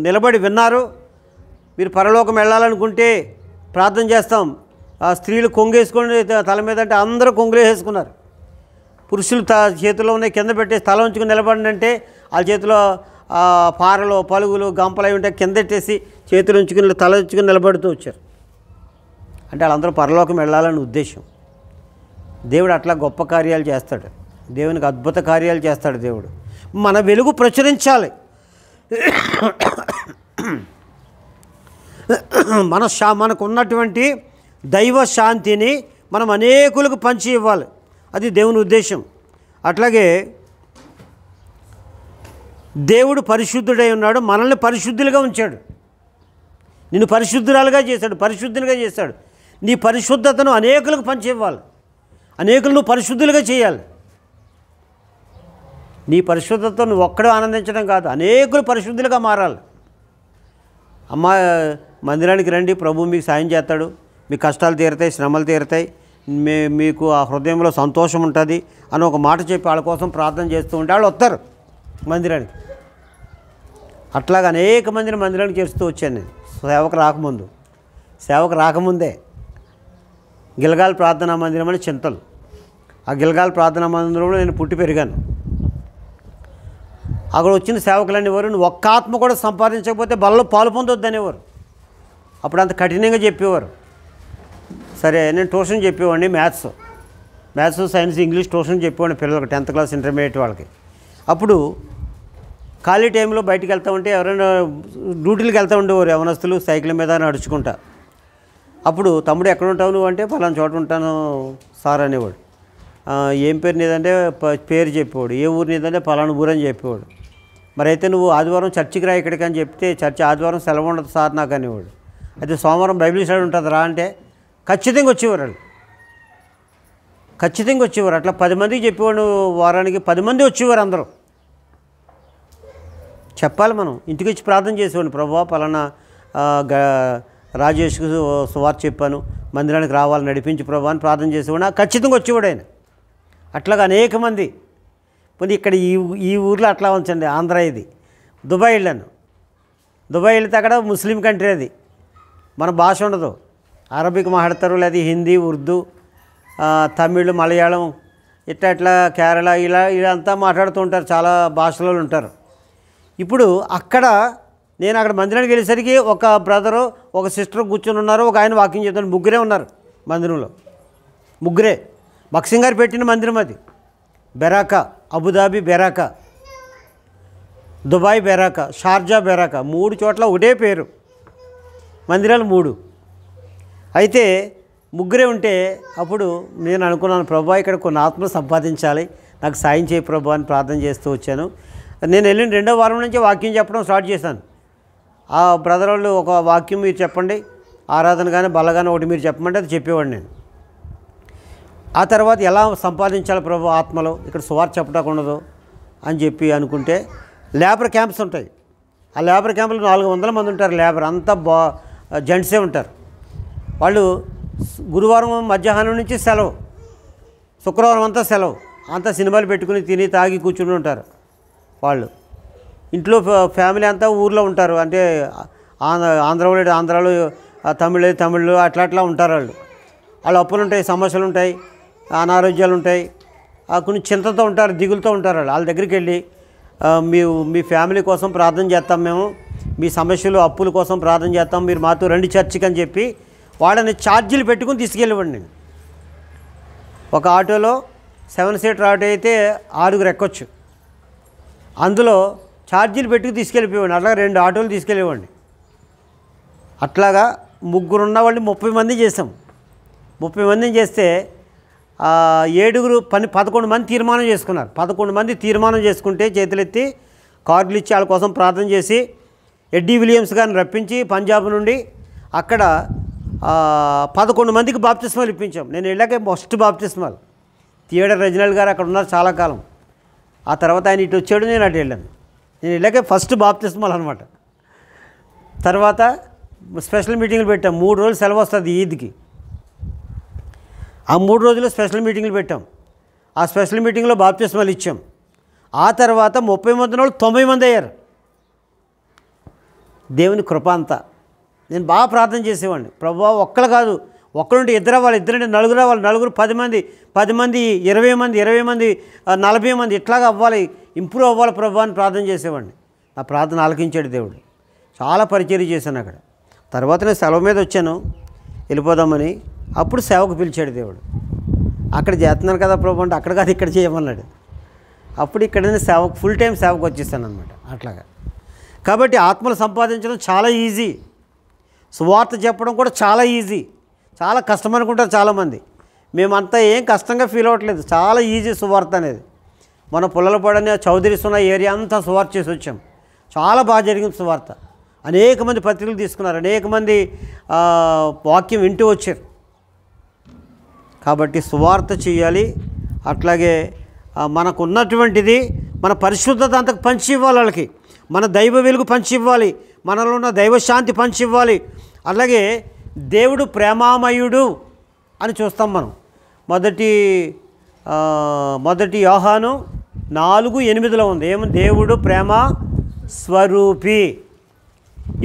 నిలబడి విన్నారు. మీరు పరలోకం వెళ్ళాలనుకుంటే ప్రార్థన చేస్తాం. ఆ స్త్రీలు కొంగేసుకొని తల మీద అంటే అందరూ కొంగులేసుకున్నారు. పురుషులు చేతిలో ఉన్నాయి కింద పెట్టేసి తల ఉంచుకుని నిలబడండి అంటే వాళ్ళ చేతిలో పారలు పలుగులు గంపలు అవి ఉంటాయి, కింద పెట్టేసి చేతులు ఉంచుకుని తల ఉంచుకుని నిలబడుతూ వచ్చారు. అంటే వాళ్ళందరూ పరలోకం వెళ్ళాలని ఉద్దేశం. దేవుడు అట్లా గొప్ప కార్యాలు చేస్తాడు. దేవునికి అద్భుత కార్యాలు చేస్తాడు దేవుడు. మన వెలుగు ప్రచురించాలి. మనకు ఉన్నటువంటి దైవ శాంతిని మనం అనేకులకు పంచి ఇవ్వాలి. అది దేవుని ఉద్దేశం. అట్లాగే దేవుడు పరిశుద్ధుడై ఉన్నాడు, మనల్ని పరిశుద్ధులుగా ఉంచాడు. నిన్ను పరిశుద్ధురాలుగా చేశాడు, పరిశుద్ధులుగా చేశాడు. నీ పరిశుద్ధతను అనేకులకు పంచి ఇవ్వాలి. అనేకులు నువ్వు పరిశుద్ధులుగా చేయాలి. నీ పరిశుద్ధతతో నువ్వు ఒక్కడే ఆనందించడం కాదు, అనేకులు పరిశుద్ధులుగా మారాలి. అమ్మ మందిరానికి రండి, ప్రభు మీకు సాయం చేస్తాడు, మీ కష్టాలు తీరుతాయి, శ్రమలు తీరుతాయి, మీకు ఆ హృదయంలో సంతోషం ఉంటుంది అని ఒక మాట చెప్పి వాళ్ళ కోసం ప్రార్థన చేస్తూ ఉంటే వాళ్ళు వస్తారు మందిరానికి. అట్లాగా అనేక మందిని మందిరానికి చేస్తూ వచ్చాను నేను సేవకు రాకముందే. గిల్గాల్ ప్రార్థనా మందిరం అని చింతలు. ఆ గిల్గాల్ ప్రార్థనా మందిరంలో నేను పుట్టి పెరిగాను. అక్కడ వచ్చిన సేవకులు అనేవారు, నువ్వు ఒక్క ఆత్మ కూడా సంపాదించకపోతే బలలో పాలు పొందొద్దు అనేవారు. అప్పుడు అంత కఠినంగా చెప్పేవారు. సరే నేను ట్యూషన్ చెప్పేవాడిని, మ్యాథ్స్ సైన్స్ ఇంగ్లీష్ ట్యూషన్ చెప్పేవాడిని పిల్లలకి 10th క్లాస్ ఇంటర్మీడియట్ వాళ్ళకి. అప్పుడు ఖాళీ టైంలో బయటికి వెళ్తూ ఉంటే ఎవరైనా డ్యూటీలకు వెళ్తూ ఉండేవారు యవనస్తులు సైకిల్ మీద నడుచుకుంటా. అప్పుడు తమ్ముడు ఎక్కడ ఉంటావు నువ్వు అంటే పలానా చోట ఉంటాను సార్ అనేవాడు. ఏం పేరు నీదంటే పేరు చెప్పేవాడు. ఏ ఊరు నీదంటే పలానా ఊరు అని చెప్పేవాడు. మరి అయితే నువ్వు ఆదివారం చర్చికి రా ఇక్కడికి అని చెప్తే చర్చి ఆదివారం సెలవు ఉండదు సార్ నాకు అనేవాడు. అయితే సోమవారం బైబిల్ స్టడీ ఉంటుంది రా అంటే ఖచ్చితంగా వచ్చేవారు వాళ్ళు, ఖచ్చితంగా వచ్చేవారు. అట్లా 10 మందికి చెప్పేవాడు, వారానికి 10 మంది వచ్చేవారు. అందరూ చెప్పాలి, మనం ఇంటికి వచ్చి ప్రార్థన చేసేవాడిని. ప్రభువా పలానా రాజేష్కు సువార్త చెప్పాను, మందిరానికి రావాలని నడిపించి ప్రభు అని ప్రార్థన చేసేవాడు. ఖచ్చితంగా వచ్చేవాడు ఆయన. అట్లాగా అనేక మంది. పోనీ ఇక్కడ ఈ ఊర్లో అట్లా ఉంచండి, ఆంధ్ర ఇది. దుబాయ్ వెళ్ళాను. దుబాయ్ వెళ్తే అక్కడ ముస్లిం కంట్రీ, అది మన భాష ఉండదు, అరబిక్ మాట్లాడతారు, లేదా హిందీ, ఉర్దూ, తమిళ్, మలయాళం, ఇట్లా కేరళ ఇలా అంతా మాట్లాడుతూ ఉంటారు, చాలా భాషలో ఉంటారు. ఇప్పుడు నేను అక్కడ మందిరానికి వెళ్ళేసరికి ఒక బ్రదరు ఒక సిస్టర్ కూర్చొని ఉన్నారు, ఒక ఆయన వాకింగ్ చేస్తున్నారు. ముగ్గురే ఉన్నారు మందిరంలో, ముగ్గురే. మక్సింగ్ గారు పెట్టిన మందిరం అది. Beracah, Abu Dhabi Beracah, Dubai Beracah, Sharjah Beracah, 3 చోట్ల ఒకటే పేరు, మందిరాలు 3. అయితే ముగ్గురే ఉంటే అప్పుడు నేను అనుకున్నాను, ప్రభా ఇక్కడ కొన్ని ఆత్మలు సంపాదించాలి, నాకు సాయం చేయి ప్రభా అని ప్రార్థన చేస్తూ వచ్చాను. నేను వెళ్ళిన 2వ వారం నుంచి వాక్యం చెప్పడం స్టార్ట్ చేశాను. ఆ బ్రదర్ వాళ్ళు ఒక వాక్యం మీరు చెప్పండి, ఆరాధన కానీ బలగానే ఒకటి మీరు చెప్పమంటే అది చెప్పేవాడు నేను. ఆ తర్వాత ఎలా సంపాదించాలి ప్రభు ఆత్మలో, ఇక్కడ సువార్త చెప్పడానికి ఉండదు అని చెప్పి అనుకుంటే లేబర్ క్యాంప్స్ ఉంటాయి. ఆ లేబర్ క్యాంపులో 400 మంది ఉంటారు లేబర్, అంతా జెంట్సే ఉంటారు. వాళ్ళు గురువారం మధ్యాహ్నం నుంచి సెలవు, శుక్రవారం అంతా సెలవు, అంతా సినిమాలు పెట్టుకుని తిని తాగి కూర్చుని ఉంటారు. వాళ్ళు ఇంట్లో ఫ్యామిలీ అంతా ఊర్లో ఉంటారు. అంటే ఆంధ్రాలో, తమిళ్ అట్లా ఉంటారు. వాళ్ళు అప్పులు ఉంటాయి, సమస్యలు ఉంటాయి, అనారోగ్యాలు ఉంటాయి, కొన్ని చింతతో ఉంటారు, దిగులుతో ఉంటారు. వాళ్ళ దగ్గరికి వెళ్ళి మీ ఫ్యామిలీ కోసం ప్రార్థన చేస్తాం, మేము మీ సమస్యలు అప్పుల కోసం ప్రార్థన చేస్తాం, మీరు మాతో రండి చర్చికి అని చెప్పి వాళ్ళని ఛార్జీలు పెట్టుకుని తీసుకెళ్ళివ్వండి. నేను ఒక ఆటోలో 7 సీటర్ ఆటో అయితే 6గురు ఎక్కొచ్చు, అందులో ఛార్జీలు పెట్టుకు తీసుకెళ్ళిపోయేవాడిని. అట్లాగా 2 ఆటోలు తీసుకెళ్ళేవాడిని. అట్లాగా 3 ఉన్న వాళ్ళు 30 మంది చేసాం. 30 మందిని చేస్తే 11 మంది తీర్మానం చేసుకున్నారు. 11 మంది తీర్మానం చేసుకుంటే చేతులెత్తి కార్డులు ఇచ్చి వాళ్ళ కోసం ప్రార్థన చేసి ఎడ్డీ విలియమ్స్ గారిని రప్పించి పంజాబ్ నుండి అక్కడ 11 మందికి బాప్తిస్మాలు ఇప్పించాం. నేను వెళ్ళాక ఫస్ట్ బాప్తిస్మాలు థియేటర్ రెజినల్ గారు అక్కడ ఉన్నారు చాలా కాలం. ఆ తర్వాత ఆయన ఇటు వచ్చాడు, నేను అటు వెళ్ళాను. నేను వెళ్ళాక ఫస్ట్ బాప్తిస్మాలు అనమాట. తర్వాత స్పెషల్ మీటింగ్లు పెట్టాం. 3 రోజులు సెలవు వస్తుంది ఈద్కి. ఆ 3 రోజులు స్పెషల్ మీటింగ్లు పెట్టాం. ఆ స్పెషల్ మీటింగ్లో బాప్తిస్మాలు ఇచ్చాం. ఆ తర్వాత 30 మంది వాళ్ళు 90 మంది అయ్యారు. దేవుని కృప అంతా. నేను బాగా ప్రార్థన చేసేవాడిని. ప్రభువా ఒక్కరు కాదు, ఒక్కరుంటే 2 అవ్వాలి, 2 అంటే 4 అవ్వాలి, 4 10 మంది, 10 మంది 20 మంది, 20 మంది 40 మంది, ఇట్లాగా అవ్వాలి, ఇంప్రూవ్ అవ్వాలి ప్రభు అని ప్రార్థన చేసేవాడిని. నా ప్రార్థన ఆలకించాడు దేవుడు. చాలా పరిచర్య చేశాను అక్కడ. తర్వాత నేను సెలవు మీద వచ్చాను వెళ్ళిపోదామని. అప్పుడు సేవకు పిలిచాడు దేవుడు. అక్కడ చేస్తున్నాను కదా ప్రభు అంటే అక్కడ కాదు ఇక్కడ చేయమన్నాడు. అప్పుడు ఇక్కడ సేవకు ఫుల్ టైం సేవకు వచ్చేసాను అనమాట. అట్లాగా కాబట్టి ఆత్మలు సంపాదించడం చాలా ఈజీ, సువార్త చెప్పడం కూడా చాలా ఈజీ. చాలా కష్టం అనుకుంటారు చాలామంది. మేమంతా ఏం కష్టంగా ఫీల్ అవ్వట్లేదు, చాలా ఈజీ సువార్త అనేది. మన పుల్లలపాడని చౌదరిస్తున్న ఏరియా అంతా సువార్త చేసి వచ్చాం. చాలా బాగా జరిగింది సువార్త. అనేక మంది పత్రికలు తీసుకున్నారు, అనేక మంది వాక్యం వింటూ వచ్చారు. కాబట్టి సువార్త చేయాలి. అట్లాగే మనకు ఉన్నటువంటిది మన పరిశుద్ధత అంతకు పంచి ఇవ్వాలి వాళ్ళకి, మన దైవ వెలుగు పంచి ఇవ్వాలి, మనలో ఉన్న దైవశాంతి పంచి ఇవ్వాలి. అలాగే దేవుడు ప్రేమామయుడు అని చూస్తాం మనం. మొదటి యోహాను 4:8 ఉంది. దేవుడు ప్రేమ స్వరూపి.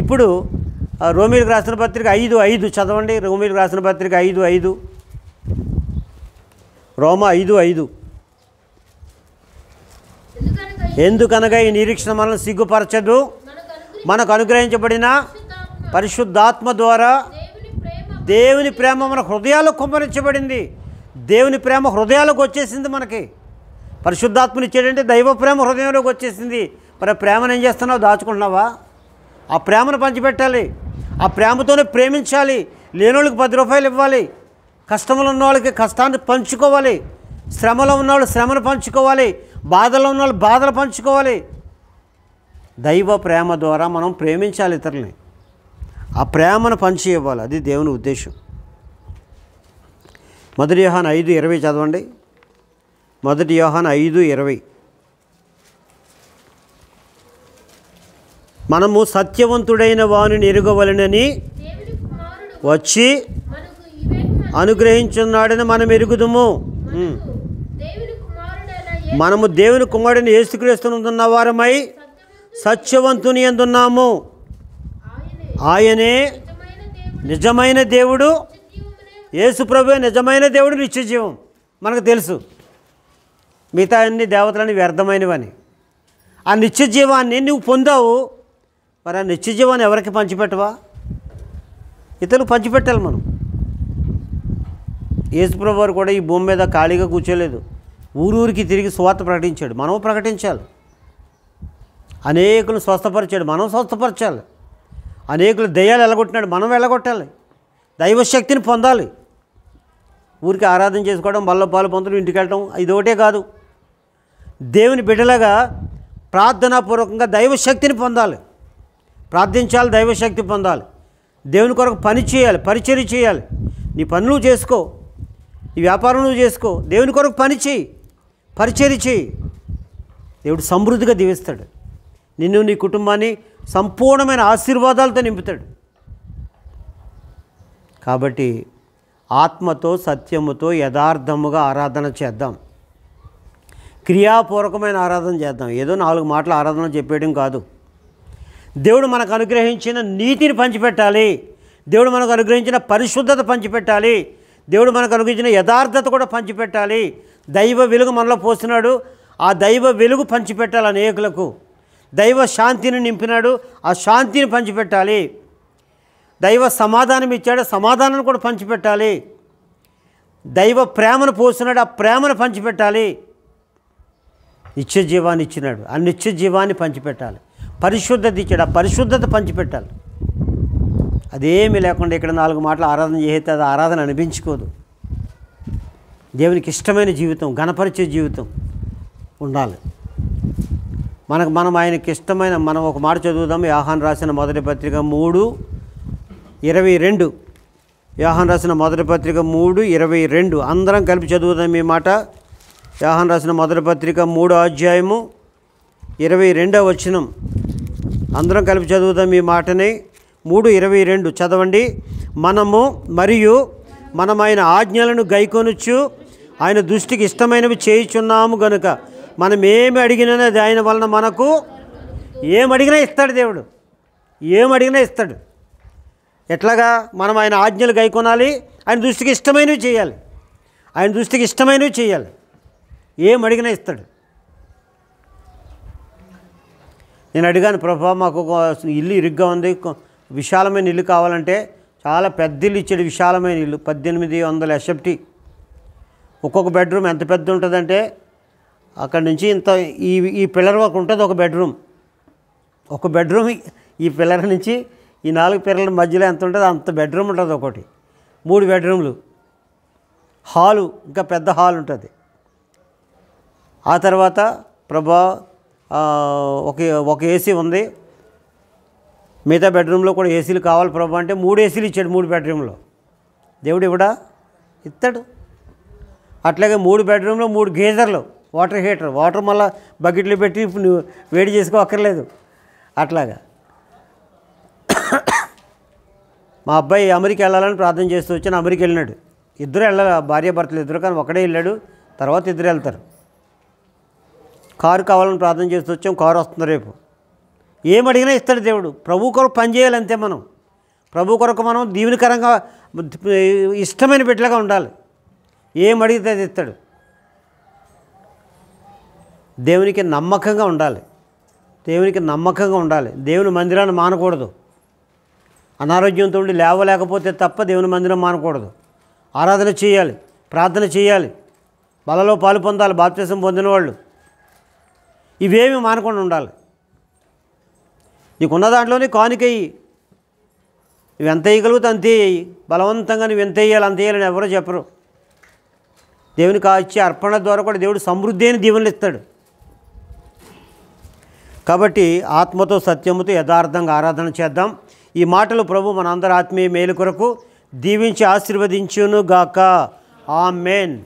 ఇప్పుడు రోమీయులకు రాసిన పత్రిక 5:5 చదవండి. రోమీయులకు రాసిన పత్రిక 5:5, రోమ 5:5. ఎందుకనగా ఈ నిరీక్షణ మనల్ని సిగ్గుపరచదు, మనకు అనుగ్రహించబడిన పరిశుద్ధాత్మ ద్వారా దేవుని ప్రేమ మన హృదయాల్లో కుమ్మరించబడింది. దేవుని ప్రేమ హృదయాలకు వచ్చేసింది. మనకి పరిశుద్ధాత్మని ఇచ్చాడంటే దైవ ప్రేమ హృదయంలోకి వచ్చేసింది. మరి ప్రేమను ఏం చేస్తున్నావు? దాచుకుంటున్నావా? ఆ ప్రేమను పంచిపెట్టాలి. ఆ ప్రేమతోనే ప్రేమించాలి. లేనోళ్ళకి 10 రూపాయలు ఇవ్వాలి. కష్టంలో ఉన్న వాళ్ళకి కష్టాన్ని పంచుకోవాలి. శ్రమలో ఉన్నవాళ్ళు శ్రమను పంచుకోవాలి. బాధలో ఉన్న వాళ్ళు బాధలు పంచుకోవాలి. దైవ ప్రేమ ద్వారా మనం ప్రేమించాలి ఇతరులని. ఆ ప్రేమను పంచి ఇవ్వాలి. అది దేవుని ఉద్దేశం. 1 యోహాను 5:20 చదవండి. 1 యోహాను 5:20. మనము సత్యవంతుడైన వానిని ఎరుగవలెనని వచ్చి అనుగ్రహించున్నాడని మనం ఎరుగుదుము. మనము దేవుని కుమారుడిని యేసుక్రీస్తునందున్న వారమై సత్యవంతుని యందున్నాము. ఆయనే నిజమైన దేవుడు. యేసు ప్రభువే నిజమైన దేవుడు, నిత్యజీవం. మనకు తెలుసు మిగతా అన్ని దేవతలని వ్యర్థమైనవని. ఆ నిత్యజీవాన్ని నువ్వు పొందావు. మరి ఆ నిత్యజీవాన్ని ఎవరికి పంచిపెట్టవా? ఇతరులకు పంచిపెట్టాలి మనం. యేసు ప్రభు వారు కూడా ఈ భూమి మీద ఖాళీగా కూర్చోలేదు. ఊరూరికి తిరిగి సువార్త ప్రకటించాడు. మనం ప్రకటించాలి. అనేకులు స్వస్థపరిచాడు. మనం స్వస్థపరచాలి. అనేకులు దయ్యాలు వెళ్ళగొట్టినాడు. మనం వెళ్ళగొట్టాలి. దైవశక్తిని పొందాలి. ఊరికి ఆరాధన చేసుకోవడం, బల్ల పాలు పొందడం, ఇంటికి వెళ్ళడం ఇదొకటే కాదు. దేవుని బిడ్డలుగా ప్రార్థనాపూర్వకంగా దైవశక్తిని పొందాలి. ప్రార్థించాలి, దైవశక్తి పొందాలి. దేవుని కొరకు పని చేయాలి, పరిచర్య చేయాలి. నీ పనులు చేసుకో, నీ వ్యాపారం నువ్వు చేసుకో. దేవుని కొరకు పని చేయి, పరిచర్య చేయి. దేవుడు సమృద్ధిగా దీవిస్తాడు. నిన్ను, నీ కుటుంబాన్ని సంపూర్ణమైన ఆశీర్వాదాలతో నింపుతాడు. కాబట్టి ఆత్మతో సత్యముతో యథార్థముగా ఆరాధన చేద్దాం. క్రియాపూర్వకమైన ఆరాధన చేద్దాం. ఏదో 4 మాటల ఆరాధన చెప్పేయడం కాదు. దేవుడు మనకు అనుగ్రహించిన నీతిని పంచిపెట్టాలి. దేవుడు మనకు అనుగ్రహించిన పరిశుద్ధత పంచిపెట్టాలి. దేవుడు మనకు అనుగ్రహించిన యథార్థత కూడా పంచిపెట్టాలి. దైవ వెలుగు మనలో పోస్తున్నాడు. ఆ దైవ వెలుగు పంచిపెట్టాలి అనేకులకు. దైవ శాంతిని నింపినాడు. ఆ శాంతిని పంచిపెట్టాలి. దైవ సమాధానం ఇచ్చాడు. సమాధానాన్ని కూడా పంచిపెట్టాలి. దైవ ప్రేమను పోస్తున్నాడు. ఆ ప్రేమను పంచిపెట్టాలి. నిత్య జీవాన్ని ఇచ్చినాడు. ఆ నిత్య జీవాన్ని పంచిపెట్టాలి. పరిశుద్ధత ఇచ్చాడు. ఆ పరిశుద్ధత పంచిపెట్టాలి. అదేమీ లేకుండా ఇక్కడ 4 మాటలు ఆరాధన చేస్తే అది ఆరాధన అనిపించుకోదు. దేవునికి ఇష్టమైన జీవితం, ఘనపరిచే జీవితం ఉండాలి. మనం ఆయనకి ఇష్టమైన మనం ఒక మాట చదువుదాం. యోహాను రాసిన మొదటి పత్రిక 3:22. యోహాను రాసిన మొదటి పత్రిక 3:22. అందరం కలిపి చదువుదాం ఈ మాట. యోహాను రాసిన మొదటి పత్రిక 3వ అధ్యాయము 22వ వచనం. అందరం కలిపి చదువుదాం ఈ మాటని. 3:22 చదవండి. మనం ఆయన ఆజ్ఞలను గైకొనుచు ఆయన దృష్టికి ఇష్టమైనవి చేయుచున్నాము గనుక మనం ఏమి అడిగినా అది ఆయన వలన మనకు ఏమడిగినా ఇస్తాడు. దేవుడు ఏమడిగినా ఇస్తాడు. ఎట్లాగా? మనం ఆయన ఆజ్ఞలు గైకొనాలి. ఆయన దృష్టికి ఇష్టమైనవి చేయాలి. ఆయన దృష్టికి ఇష్టమైనవి చేయాలి. ఏమడిగినా ఇస్తాడు. నేను అడిగాను, ప్రభా మాకు ఒక ఇల్లు ఇరుగ్గా ఉంది, విశాలమైన ఇల్లు కావాలంటే చాలా పెద్ద ఇల్లు ఇచ్చాడు. విశాలమైన ఇల్లు 1800 ఎస్ఎఫ్టీ. ఒక్కొక్క బెడ్రూమ్ ఎంత పెద్ద ఉంటుందంటే అక్కడి నుంచి ఇంత ఈ పిల్లర్ వరకు ఉంటుంది. ఒక బెడ్రూమ్ ఈ పిల్లర్ నుంచి ఈ 4 పిల్లల మధ్యలో ఎంత ఉంటుందో అంత బెడ్రూమ్ ఉంటుంది. ఒకటి 3 బెడ్రూమ్లు, హాలు, ఇంకా పెద్ద హాల్ ఉంటుంది. ఆ తర్వాత ప్రభా ఒక ఏసీ ఉంది. మిగతా బెడ్రూమ్లో కూడా ఏసీలు కావాలి ప్రభా అంటే 3 ఏసీలు ఇచ్చాడు 3 బెడ్రూమ్లో. దేవుడు ఇవ్వడా? ఇస్తాడు. అట్లాగే 3 బెడ్రూమ్లో 3 గీజర్లు, వాటర్ హీటర్, వాటర్ మళ్ళీ బకెట్లు పెట్టి నువ్వు వేడి చేసుకోక్కర్లేదు. అట్లాగా మా అబ్బాయి అమెరికా వెళ్ళాలని ప్రార్థన చేస్తూ వచ్చాను. అమెరికా వెళ్ళినాడు. ఇద్దరు వెళ్ళాలి, భార్యాభర్తలు ఇద్దరు, కానీ ఒకడే వెళ్ళాడు. తర్వాత ఇద్దరు వెళ్తారు. కారు కావాలని ప్రార్థన చేస్తూ వచ్చాం. కారు వస్తుంది రేపు. ఏమడిగినా ఇస్తాడు దేవుడు. ప్రభు కొరకు పని చేయాలంతే. మనం ప్రభు కొరకు మనం దీవెనకరంగా ఇష్టమైన బిడ్డలుగా ఉండాలి. ఏమడిగితే అది ఇస్తాడు. దేవునికి నమ్మకంగా ఉండాలి. దేవునికి నమ్మకంగా ఉండాలి. దేవుని మందిరాన్ని మానకూడదు. అనారోగ్యంతో ఉండి లేవలేకపోతే తప్ప దేవుని మందిరం మానకూడదు. ఆరాధన చేయాలి, ప్రార్థన చేయాలి, బలలో పాలు పొందాలి, బాప్తిసం పొందిన వాళ్ళు. ఇవేమి మానకుండా ఉండాలి. నీకున్న దాంట్లోనే కానుకయ్యి, నువ్వు ఎంత వేయగలిగితే అంతే వేయి. బలవంతంగా నువ్వు ఎంత వేయాలి అంత వేయాలని ఎవరో చెప్పరు. దేవునికి ఇచ్చే అర్పణ ద్వారా కూడా దేవుడు సమృద్ధి అయిన దీవెనలు ఇస్తాడు. కాబట్టి ఆత్మతో సత్యముతో యథార్థంగా ఆరాధన చేద్దాం. ఈ మాటలు ప్రభు మనందరి ఆత్మీయ మేలు కొరకు దీవించి ఆశీర్వదించును గాక. ఆమేన్.